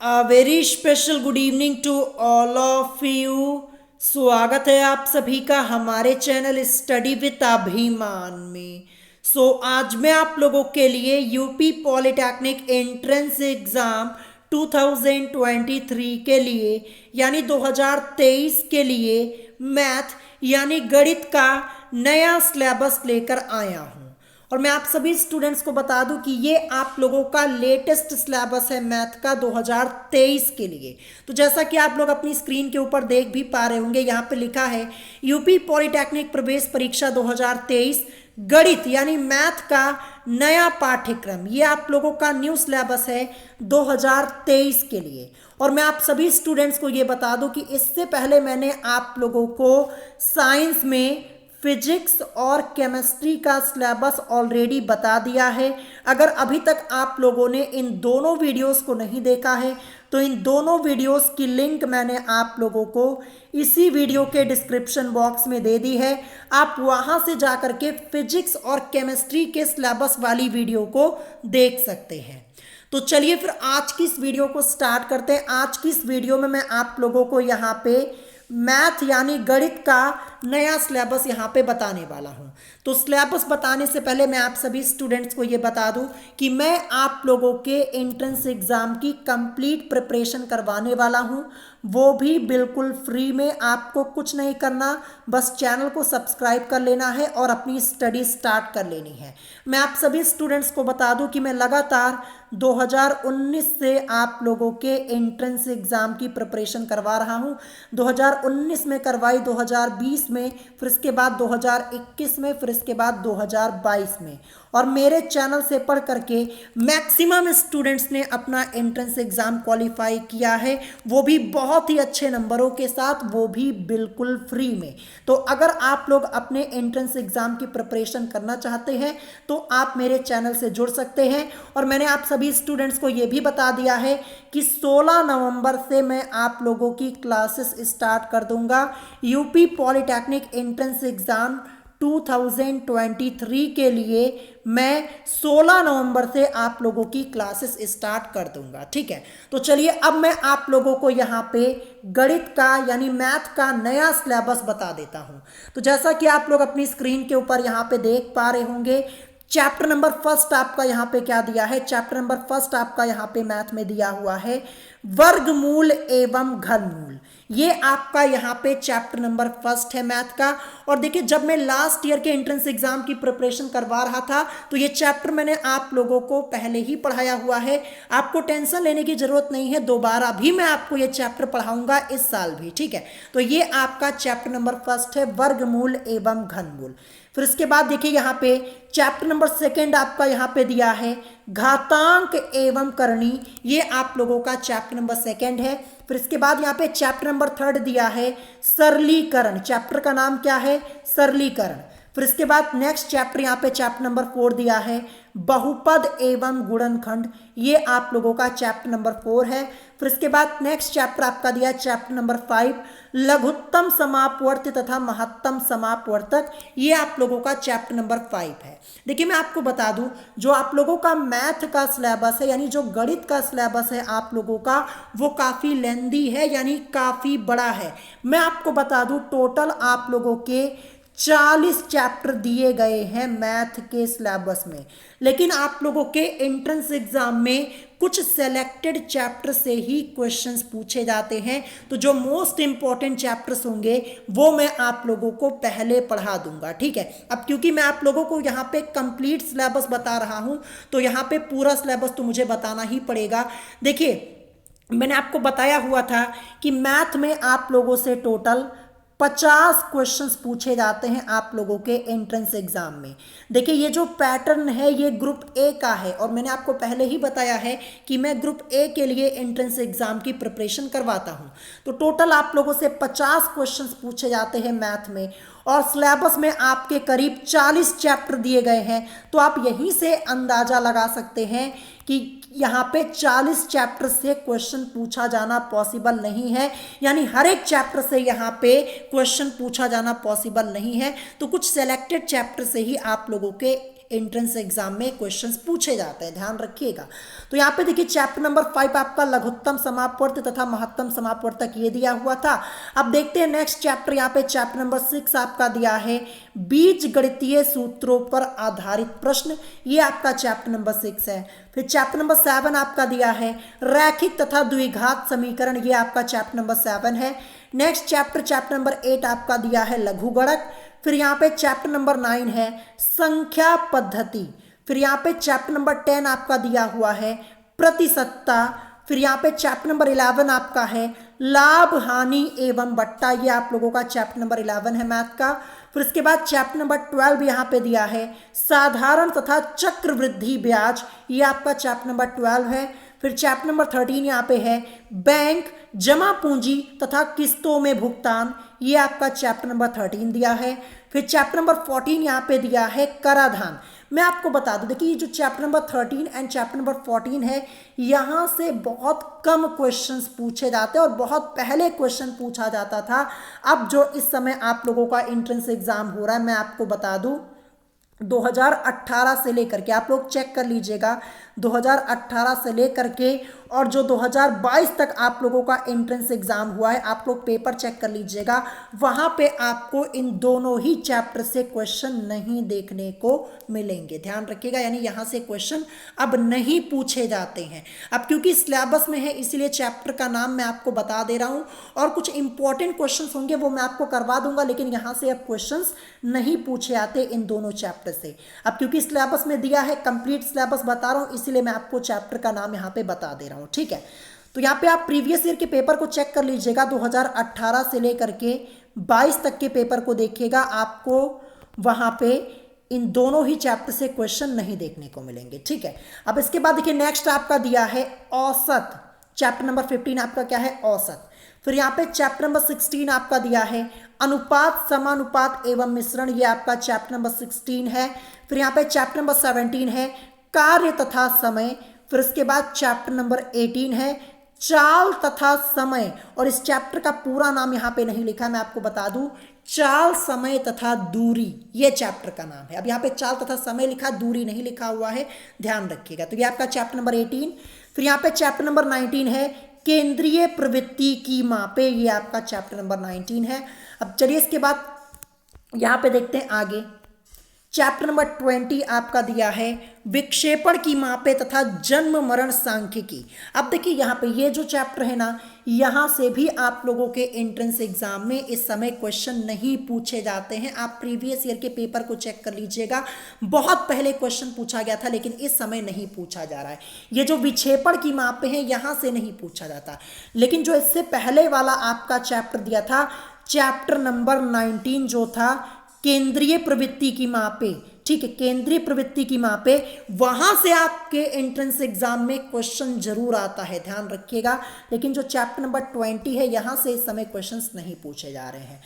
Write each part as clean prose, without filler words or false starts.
A very special good evening to all of you। स्वागत है आप सभी का हमारे चैनल स्टडी विद अभिमान में। आज मैं आप लोगों के लिए यूपी पॉलिटेक्निक एंट्रेंस एग्जाम 2023 के लिए यानी 2023 के लिए मैथ यानी गणित का नया सिलेबस लेकर आया हूँ। और मैं आप सभी स्टूडेंट्स को बता दूं कि ये आप लोगों का लेटेस्ट सिलेबस है मैथ का 2023 के लिए। तो जैसा कि आप लोग अपनी स्क्रीन के ऊपर देख भी पा रहे होंगे, यहाँ पे लिखा है यूपी पॉलिटेक्निक प्रवेश परीक्षा 2023 गणित यानी मैथ का नया पाठ्यक्रम। ये आप लोगों का न्यू सिलेबस है 2023 के लिए। और मैं आप सभी स्टूडेंट्स को ये बता दूं कि इससे पहले मैंने आप लोगों को साइंस में फिजिक्स और केमिस्ट्री का सिलेबस ऑलरेडी बता दिया है। अगर अभी तक आप लोगों ने इन दोनों वीडियोस को नहीं देखा है तो इन दोनों वीडियोस की लिंक मैंने आप लोगों को इसी वीडियो के डिस्क्रिप्शन बॉक्स में दे दी है। आप वहां से जाकर के फिजिक्स और केमिस्ट्री के सिलेबस वाली वीडियो को देख सकते हैं। तो चलिए फिर आज की इस वीडियो को स्टार्ट करते हैं। आज की इस वीडियो में मैं आप लोगों को यहाँ पे मैथ यानी गणित का नया सिलेबस यहाँ पे बताने वाला हूँ। तो सिलेबस बताने से पहले मैं आप सभी स्टूडेंट्स को ये बता दूँ कि मैं आप लोगों के एंट्रेंस एग्ज़ाम की कंप्लीट प्रिपरेशन करवाने वाला हूँ, वो भी बिल्कुल फ्री में। आपको कुछ नहीं करना, बस चैनल को सब्सक्राइब कर लेना है और अपनी स्टडी स्टार्ट कर लेनी है। मैं आप सभी स्टूडेंट्स को बता दूं कि मैं लगातार 2019 से आप लोगों के एंट्रेंस एग्ज़ाम की प्रिपरेशन करवा रहा हूं। 2019 में करवाई, 2020 में, फिर इसके बाद 2021 में, फिर इसके बाद 2022 में। और मेरे चैनल से पढ़ करके मैक्सिमम स्टूडेंट्स ने अपना एंट्रेंस एग्ज़ाम क्वालिफाई किया है, वो भी बहुत ही अच्छे नंबरों के साथ, वो भी बिल्कुल फ्री में। तो अगर आप लोग अपने एंट्रेंस एग्ज़ाम की प्रिपरेशन करना चाहते हैं तो आप मेरे चैनल से जुड़ सकते हैं। और मैंने आप सभी स्टूडेंट्स को ये भी बता दिया है कि 16 नवंबर से मैं आप लोगों की क्लासेस स्टार्ट कर दूंगा। यूपी पॉलिटेक्निक एंट्रेंस एग्ज़ाम 2023 के लिए मैं 16 नवंबर से आप लोगों की क्लासेस स्टार्ट कर दूंगा। ठीक है, तो चलिए अब मैं आप लोगों को यहाँ पे गणित का यानी मैथ का नया सिलेबस बता देता हूँ। तो जैसा कि आप लोग अपनी स्क्रीन के ऊपर यहाँ पे देख पा रहे होंगे, चैप्टर नंबर फर्स्ट आपका यहाँ पे क्या दिया है? चैप्टर नंबर फर्स्ट आपका यहाँ पे मैथ में दिया हुआ है वर्गमूल एवं घनमूल। ये आपका यहाँ पे चैप्टर नंबर फर्स्ट है मैथ का। और देखिए, जब मैं लास्ट ईयर के एंट्रेंस एग्जाम की प्रिपरेशन करवा रहा था तो ये चैप्टर मैंने आप लोगों को पहले ही पढ़ाया हुआ है। आपको टेंशन लेने की जरूरत नहीं है, दोबारा भी मैं आपको ये चैप्टर पढ़ाऊंगा इस साल भी। ठीक है, तो ये आपका चैप्टर नंबर फर्स्ट है वर्गमूल एवं घनमूल। फिर इसके बाद देखिए यहाँ पे चैप्टर नंबर सेकंड आपका यहाँ पे दिया है घातांक एवं करणी। ये आप लोगों का चैप्टर नंबर सेकंड है। फिर इसके बाद यहाँ पे चैप्टर नंबर थर्ड दिया है सरलीकरण। चैप्टर का नाम क्या है? सरलीकरण। फिर इसके बाद नेक्स्ट चैप्टर यहाँ पे चैप्टर नंबर 4 दिया है बहुपद एवं गुणनखंड। ये आप लोगों का चैप्टर नंबर 4 है। फिर इसके बाद नेक्स्ट चैप्टर आपका दिया है चैप्टर नंबर 5 लघुत्तम समापवर्त तथा महत्तम समापवर्तक। ये आप लोगों का चैप्टर नंबर 5 है। देखिए, मैं आपको बता दूं, जो आप लोगों का मैथ का सिलेबस है यानी जो गणित का सिलेबस है आप लोगों का, वो काफ़ी लेंदी है यानी काफ़ी बड़ा है। मैं आपको बता दूं, टोटल आप लोगों के 40 चैप्टर दिए गए हैं मैथ के सिलेबस में। लेकिन आप लोगों के एंट्रेंस एग्जाम में कुछ सेलेक्टेड चैप्टर से ही क्वेश्चंस पूछे जाते हैं। तो जो मोस्ट इंपॉर्टेंट चैप्टर्स होंगे वो मैं आप लोगों को पहले पढ़ा दूंगा। ठीक है, अब क्योंकि मैं आप लोगों को यहाँ पे कंप्लीट सिलेबस बता रहा हूँ तो यहाँ पे पूरा सिलेबस तो मुझे बताना ही पड़ेगा। देखिए, मैंने आपको बताया हुआ था कि मैथ में आप लोगों से टोटल 50 क्वेश्चंस पूछे जाते हैं आप लोगों के एंट्रेंस एग्जाम में। देखिए, ये जो पैटर्न है ये ग्रुप ए का है और मैंने आपको पहले ही बताया है कि मैं ग्रुप ए के लिए एंट्रेंस एग्जाम की प्रिपरेशन करवाता हूं। तो टोटल आप लोगों से 50 क्वेश्चंस पूछे जाते हैं मैथ में और सिलेबस में आपके करीब 40 चैप्टर दिए गए हैं। तो आप यहीं से अंदाजा लगा सकते हैं कि यहाँ पे 40 चैप्टर से क्वेश्चन पूछा जाना पॉसिबल नहीं है, यानी हर एक चैप्टर से यहाँ पे क्वेश्चन पूछा जाना पॉसिबल नहीं है। तो कुछ सेलेक्टेड चैप्टर से ही आप लोगों के एंट्रेंस एग्जाम में क्वेश्चंस पूछे जाते हैं, ध्यान रखिएगा। तो यहाँ पे देखिए चैप्टर नंबर 5 आपका लघुत्तम समापवर्त तथा महत्तम समापवर्तक ये दिया हुआ था। अब देखते हैं नेक्स्ट चैप्टर, यहाँ पे चैप्टर नंबर 6 आपका दिया है बीज गणितीय सूत्रों पर आधारित प्रश्न, ये आपका चैप्टर नंबर 6 है। फिर चैप्टर नंबर 7 आपका दिया है रैखिक तथा द्विघात समीकरण, ये आपका चैप्टर नंबर 7 है। नेक्स्ट चैप्टर नंबर 8 आपका दिया है लघुगणक। फिर यहाँ पे चैप्टर नंबर 9 है संख्या पद्धति। फिर यहाँ पे चैप्टर नंबर 10 आपका दिया हुआ है प्रतिशतता। फिर यहाँ पे चैप्टर नंबर 11 आपका है लाभ हानि एवं बट्टा, ये आप लोगों का चैप्टर नंबर 11 है मैथ का। फिर इसके बाद चैप्टर नंबर 12 यहाँ पे दिया है साधारण तथा चक्रवृद्धि ब्याज, ये आपका चैप्टर नंबर 12 है। फिर चैप्टर नंबर 13 यहाँ पे है बैंक जमा पूंजी तथा किस्तों में भुगतान, ये आपका चैप्टर नंबर 13 दिया है। फिर चैप्टर नंबर 14 यहाँ पे दिया है कराधान। मैं आपको बता दूं, देखिए ये जो chapter number 13 and chapter number 14 है, यहाँ से बहुत कम क्वेश्चंस पूछे जाते हैं और बहुत पहले क्वेश्चन पूछा जाता था। अब जो इस समय आप लोगों का एंट्रेंस एग्जाम हो रहा है, मैं आपको बता दूं 2018 से लेकर के, आप लोग चेक कर लीजिएगा, 2018 से लेकर के और जो 2022 तक आप लोगों का एंट्रेंस एग्जाम हुआ है, आप लोग पेपर चेक कर लीजिएगा, वहां पे आपको इन दोनों ही चैप्टर से क्वेश्चन नहीं देखने को मिलेंगे, ध्यान रखिएगा। यानी यहां से क्वेश्चन अब नहीं पूछे जाते हैं। अब क्योंकि सिलेबस में है इसीलिए चैप्टर का नाम मैं आपको बता दे रहा हूं, और कुछ इंपॉर्टेंट क्वेश्चन होंगे वो मैं आपको करवा दूंगा, लेकिन यहां से अब क्वेश्चन नहीं पूछे आते इन दोनों चैप्टर से। अब क्योंकि सिलेबस में दिया है, कंप्लीट सिलेबस बता रहा हूं, इसीलिए मैं आपको चैप्टर का नाम यहां पे बता दे रहा हूं, ठीक है। तो यहां पे आप प्रीवियस ईयर के पेपर को चेक कर लीजिएगा, 2018 से लेकर के 22 तक के पेपर को देखिएगा, आपको वहां पे इन दोनों ही चैप्टर से क्वेश्चन नहीं देखने को मिलेंगे, ठीक है। अब इसके बाद देखिए नेक्स्ट आपका दिया है औसत, चैप्टर नंबर 15 आपका क्या है औसत। फिर यहाँ पे चैप्टर नंबर 16 आपका दिया है अनुपात समानुपात एवं मिश्रण, ये आपका चैप्टर नंबर 16 है। फिर यहाँ पे चैप्टर नंबर 17 है कार्य तथा समय। फिर इसके बाद चैप्टर नंबर 18 है चाल तथा समय, और इस चैप्टर का पूरा नाम यहाँ पे नहीं लिखा, मैं आपको बता दूं चाल समय तथा दूरी, ये चैप्टर का नाम है। अब यहाँ पे चाल तथा समय लिखा, दूरी नहीं लिखा हुआ है, ध्यान रखिएगा। तो ये आपका चैप्टर नंबर 18। फिर यहाँ पे चैप्टर नंबर 19 है केंद्रीय प्रवृत्ति की मापे, ये आपका चैप्टर नंबर 19 है। अब चलिए इसके बाद यहाँ पे देखते हैं आगे, चैप्टर नंबर 20 आपका दिया है विक्षेपण की मापे तथा जन्म मरण सांख्यिकी। अब देखिए यहाँ पे ये जो चैप्टर है ना, यहाँ से भी आप लोगों के एंट्रेंस एग्जाम में इस समय क्वेश्चन नहीं पूछे जाते हैं। आप प्रीवियस ईयर के पेपर को चेक कर लीजिएगा, बहुत पहले क्वेश्चन पूछा गया था, लेकिन इस समय नहीं पूछा जा रहा है। ये जो विक्षेपण की मापे हैं यहाँ से नहीं पूछा जाता, लेकिन जो इससे पहले वाला आपका चैप्टर दिया था, चैप्टर नंबर 19 जो था केंद्रीय प्रवृत्ति की मापे, ठीक है, केंद्रीय प्रवृत्ति की मापे, वहां से आपके एंट्रेंस एग्जाम में क्वेश्चन जरूर आता है, ध्यान रखिएगा। लेकिन जो चैप्टर नंबर 20 है यहां से इस समय क्वेश्चंस नहीं पूछे जा रहे हैं,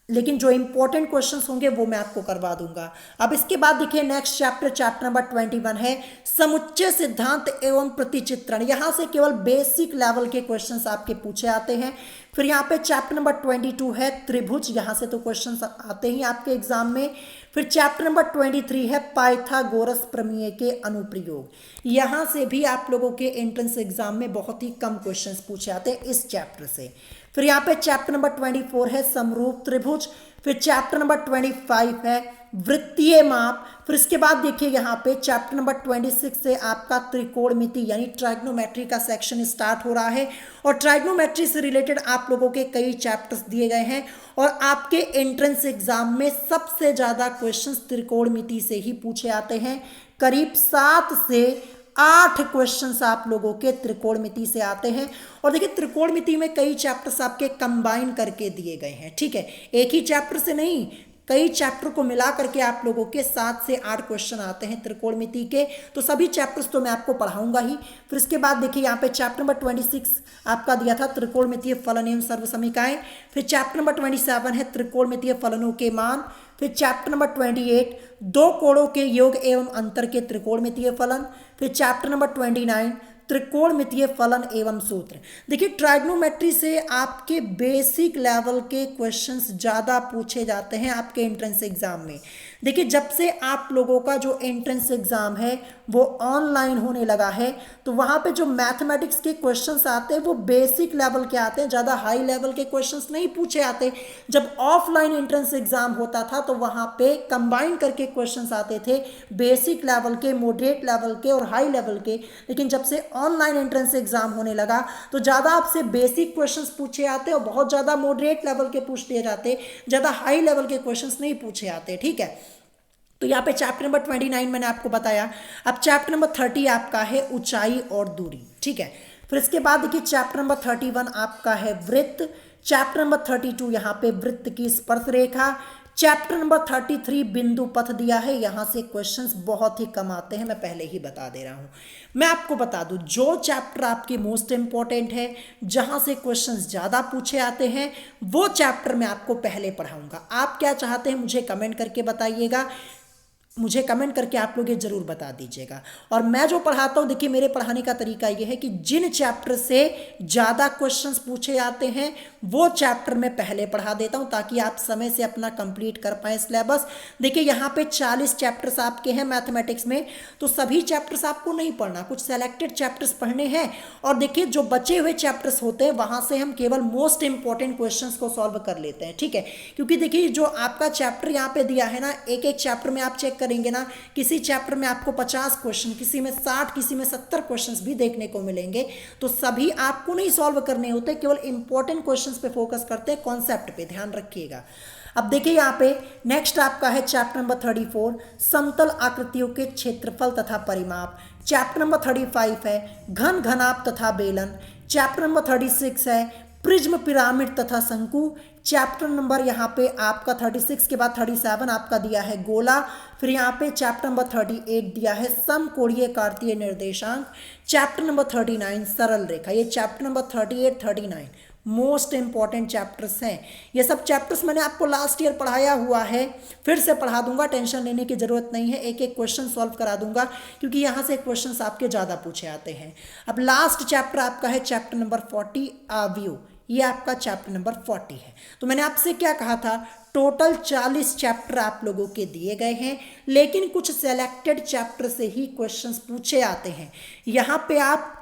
लेकिन जो इंपॉर्टेंट क्वेश्चंस होंगे वो मैं आपको करवा दूंगा। अब इसके बाद देखिए नेक्स्ट चैप्टर नंबर 21 है समुच्चय सिद्धांत एवं प्रतिचित्रण। यहां से केवल बेसिक लेवल के क्वेश्चंस आपके पूछे आते हैं। फिर यहाँ पे चैप्टर नंबर 22 है त्रिभुज, यहां से तो क्वेश्चंस आते ही आपके एग्जाम में। फिर चैप्टर नंबर 23 है पाइथागोरस प्रमेय के अनुप्रयोग, यहां से भी आप लोगों के एंट्रेंस एग्जाम में बहुत ही कम क्वेश्चंस पूछे आते हैं इस चैप्टर से। फिर यहाँ पे चैप्टर नंबर 24 है समरूप त्रिभुज। फिर चैप्टर नंबर 25 है वृत्तीय माप। फिर इसके बाद देखिए यहाँ पे चैप्टर नंबर 26 से आपका त्रिकोणमिति यानी ट्राइग्नोमेट्री का सेक्शन स्टार्ट हो रहा है, और ट्राइग्नोमेट्री से रिलेटेड आप लोगों के कई चैप्टर्स दिए गए हैं, और आपके एंट्रेंस एग्जाम में सबसे ज्यादा क्वेश्चंस त्रिकोणमिति से ही पूछे आते हैं। करीब 7 से 8 क्वेश्चंस आप लोगों के त्रिकोणमिति से आते हैं। और देखिए त्रिकोणमिति में कई चैप्टर्स आपके कंबाइन करके दिए गए हैं, ठीक है, एक ही चैप्टर से नहीं, कई चैप्टर को मिला करके आप लोगों के 7 से 8 क्वेश्चन आते हैं त्रिकोणमिति के। तो सभी चैप्टर्स तो मैं आपको पढ़ाऊंगा ही। फिर इसके बाद देखिए यहाँ पे चैप्टर नंबर 26 आपका दिया था त्रिकोणमितीय फलन एवं सर्वसमीकाएं। फिर चैप्टर नंबर 27 है त्रिकोणमितीय फलनों के मान। फिर चैप्टर नंबर 28 दो कोणों के योग एवं अंतर के त्रिकोणमितीय फलन। फिर चैप्टर नंबर 29 त्रिकोणमितीय फलन एवं सूत्र। देखिए ट्राइग्नोमेट्री से आपके बेसिक लेवल के क्वेश्चंस ज़्यादा पूछे जाते हैं आपके एंट्रेंस एग्जाम में। देखिए जब से आप लोगों का जो एंट्रेंस एग्जाम है वो ऑनलाइन होने लगा है, तो वहां पे जो मैथमेटिक्स के क्वेश्चंस आते हैं वो बेसिक लेवल के आते हैं, ज़्यादा हाई लेवल के क्वेश्चंस नहीं पूछे आते। जब ऑफलाइन एंट्रेंस एग्जाम होता था तो वहां पे कंबाइन करके क्वेश्चंस आते थे, बेसिक लेवल के, मॉडरेट लेवल के और हाई लेवल के। लेकिन जब से ऑनलाइन एंट्रेंस एग्जाम होने लगा तो ज़्यादा आपसे बेसिक क्वेश्चंस पूछे आते और बहुत ज़्यादा मॉडरेट लेवल के पूछ लिए जाते, ज़्यादा हाई लेवल के क्वेश्चंस नहीं पूछे आते। ठीक है, तो यहाँ पे चैप्टर नंबर 29 मैंने आपको बताया। अब चैप्टर नंबर 30 आपका है ऊंचाई और दूरी। ठीक है, फिर इसके बाद देखिए चैप्टर नंबर 31 आपका है वृत्त। चैप्टर नंबर 32 यहाँ पे वृत्त की स्पर्श रेखा। चैप्टर नंबर 33 बिंदु पथ दिया है, यहां से क्वेश्चंस बहुत ही कम आते हैं, मैं पहले ही बता दे रहा हूं। मैं आपको बता दूं जो चैप्टर आपके मोस्ट इंपॉर्टेंट है, जहां से क्वेश्चंस ज्यादा पूछे आते हैं, वो चैप्टर मैं आपको पहले पढ़ाऊंगा। आप क्या चाहते हैं मुझे कमेंट करके बताइएगा, मुझे कमेंट करके आप लोग ये जरूर बता दीजिएगा। और मैं जो पढ़ाता हूँ, देखिए मेरे पढ़ाने का तरीका ये है कि जिन चैप्टर से ज़्यादा क्वेश्चंस पूछे जाते हैं वो चैप्टर मैं पहले पढ़ा देता हूँ, ताकि आप समय से अपना कंप्लीट कर पाएँ सिलेबस। देखिए यहाँ पे 40 चैप्टर्स आपके हैं मैथमेटिक्स में, तो सभी चैप्टर्स आपको नहीं पढ़ना, कुछ सेलेक्टेड चैप्टर्स पढ़ने हैं। और देखिए जो बचे हुए चैप्टर्स होते हैं वहाँ से हम केवल मोस्ट इंपॉर्टेंट क्वेश्चंस को सॉल्व कर लेते हैं। ठीक है, क्योंकि देखिए जो आपका चैप्टर यहाँ पे दिया है ना, एक एक चैप्टर में आप चेक करेंगे ना, किसी चैप्टर में आपको 50 क्वेश्चन, किसी में 60, किसी में 70 क्वेश्चंस भी देखने को मिलेंगे। तो सभी आपको नहीं सॉल्व करने होते, केवल इंपॉर्टेंट क्वेश्चंस पे फोकस करते हैं, कॉन्सेप्ट पे ध्यान रखिएगा। अब देखिए यहाँ पे नेक्स्ट आपका है चैप्टर नंबर 34 समतल आकृतियों के क्षेत्रफल तथा परिमाप। चैप्टर नंबर 35 है घन घनाभ तथा बेलन। चैप्टर नंबर 36 है प्रिज्म, पिरामिड तथा शंकु। चैप्टर नंबर यहाँ पे आपका 36 के बाद 37 आपका दिया है गोला। फिर यहाँ पे चैप्टर नंबर 38 दिया है समकोणीय कार्तीय निर्देशांक। चैप्टर नंबर 39 सरल रेखा। ये chapter number 38, 39 most important chapters हैं। ये सब चैप्टर्स मैंने आपको लास्ट ईयर पढ़ाया हुआ है, फिर से पढ़ा दूंगा, टेंशन लेने की जरूरत नहीं है। एक एक क्वेश्चन सॉल्व करा दूंगा, क्योंकि यहाँ से क्वेश्चंस आपके ज़्यादा पूछे आते हैं। अब लास्ट चैप्टर आपका है चैप्टर नंबर 40 अवयव। ये आपका चैप्टर नंबर 40 है। तो मैंने आपसे क्या कहा था, टोटल 40 चैप्टर आप लोगों के दिए गए हैं, लेकिन कुछ सेलेक्टेड चैप्टर से ही क्वेश्चंस पूछे आते हैं। यहाँ पे आप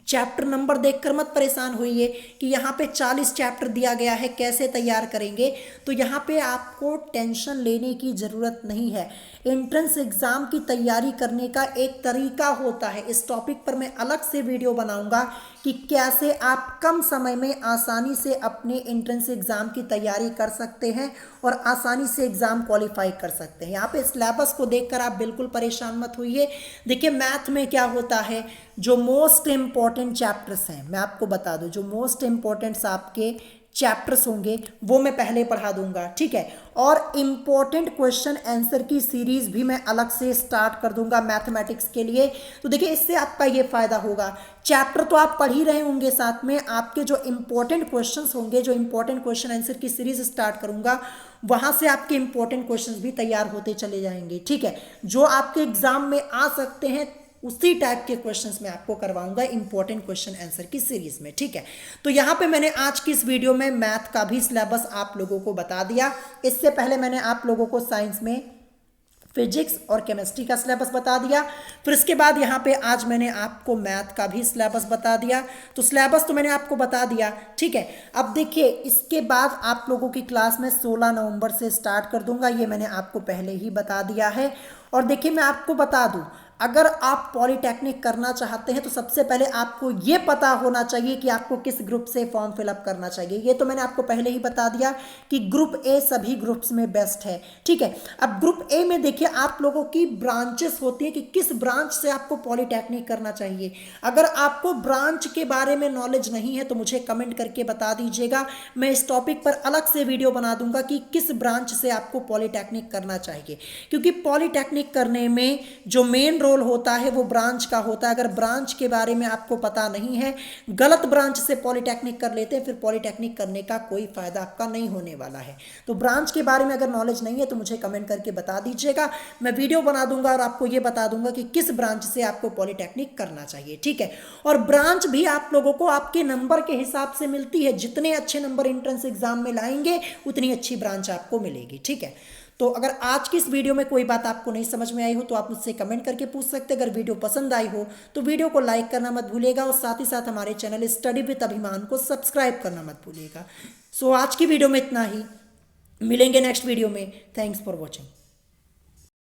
चैप्टर नंबर देखकर मत परेशान होइए कि यहाँ पे 40 चैप्टर दिया गया है, कैसे तैयार करेंगे। तो यहाँ पे आपको टेंशन लेने की ज़रूरत नहीं है। एंट्रेंस एग्ज़ाम की तैयारी करने का एक तरीका होता है, इस टॉपिक पर मैं अलग से वीडियो बनाऊंगा कि कैसे आप कम समय में आसानी से अपने एंट्रेंस एग्ज़ाम की तैयारी कर सकते हैं और आसानी से एग्ज़ाम क्वालिफाई कर सकते हैं। यहाँ पे सिलेबस को देखकर आप बिल्कुल परेशान मत होइए। देखिए मैथ में क्या होता है, जो मोस्ट इंपॉर्टेंट चैप्टर्स हैं मैं आपको बता दूं, जो मोस्ट इंपॉर्टेंट्स आपके चैप्टर्स होंगे वो मैं पहले पढ़ा दूंगा। ठीक है, और इम्पॉर्टेंट क्वेश्चन आंसर की सीरीज भी मैं अलग से स्टार्ट कर दूंगा मैथमेटिक्स के लिए। तो देखिए इससे आपका ये फायदा होगा, चैप्टर तो आप पढ़ ही रहे होंगे, साथ में आपके जो इंपॉर्टेंट क्वेश्चंस होंगे, जो इंपॉर्टेंट क्वेश्चन आंसर की सीरीज स्टार्ट करूंगा, वहां से आपके इंपॉर्टेंट क्वेश्चंस भी तैयार होते चले जाएंगे। ठीक है, जो आपके एग्जाम में आ सकते हैं उसी टाइप के क्वेश्चंस मैं आपको करवाऊंगा इंपॉर्टेंट क्वेश्चन आंसर की सीरीज में। ठीक है, तो यहाँ पे मैंने आज की इस वीडियो में मैथ का भी सिलेबस आप लोगों को बता दिया। इससे पहले मैंने आप लोगों को साइंस में फिजिक्स और केमिस्ट्री का सिलेबस बता दिया। फिर इसके बाद यहाँ पे आज मैंने आपको मैथ का भी सिलेबस बता दिया। तो सिलेबस तो मैंने आपको बता दिया। ठीक है, अब देखिए इसके बाद आप लोगों की क्लास में 16 नवंबर से स्टार्ट कर दूंगा, ये मैंने आपको पहले ही बता दिया है। और देखिए मैं आपको बता दूं, अगर आप पॉलीटेक्निक करना चाहते हैं तो सबसे पहले आपको ये पता होना चाहिए कि आपको किस ग्रुप से फॉर्म फिलअप करना चाहिए। ये तो मैंने आपको पहले ही बता दिया कि ग्रुप ए सभी ग्रुप्स में बेस्ट है। ठीक है, अब ग्रुप ए में देखिए आप लोगों की ब्रांचेस होती है कि किस ब्रांच से आपको पॉलीटेक्निक करना चाहिए। अगर आपको ब्रांच के बारे में नॉलेज नहीं है तो मुझे कमेंट करके बता दीजिएगा, मैं इस टॉपिक पर अलग से वीडियो बना दूंगा कि किस ब्रांच से आपको पॉलीटेक्निक करना चाहिए। क्योंकि पॉलीटेक्निक करने में जो मेन रोल होता है वो ब्रांच का होता है। अगर ब्रांच के बारे में आपको पता नहीं है, गलत ब्रांच से पॉलीटेक्निक कर लेते हैं, फिर पॉलीटेक्निक करने का कोई फायदा आपका नहीं होने वाला है। तो ब्रांच के बारे में अगर नॉलेज नहीं है तो मुझे कमेंट करके बता दीजिएगा, मैं वीडियो बना दूंगा और आपको ये बता दूंगा कि किस ब्रांच से आपको पॉलीटेक्निक करना चाहिए। ठीक है, और ब्रांच भी आप लोगों को आपके नंबर के हिसाब से मिलती है, जितने अच्छे नंबर एंट्रेंस एग्जाम में लाएंगे उतनी अच्छी ब्रांच आपको मिलेगी। ठीक है, तो अगर आज की इस वीडियो में कोई बात आपको नहीं समझ में आई हो तो आप मुझसे कमेंट करके पूछ सकते हैं। अगर वीडियो पसंद आई हो तो वीडियो को लाइक करना मत भूलिएगा और साथ ही साथ हमारे चैनल स्टडी विद अभिमान को सब्सक्राइब करना मत भूलिएगा। सो आज की वीडियो में इतना ही, मिलेंगे नेक्स्ट वीडियो में। Thanks for watching.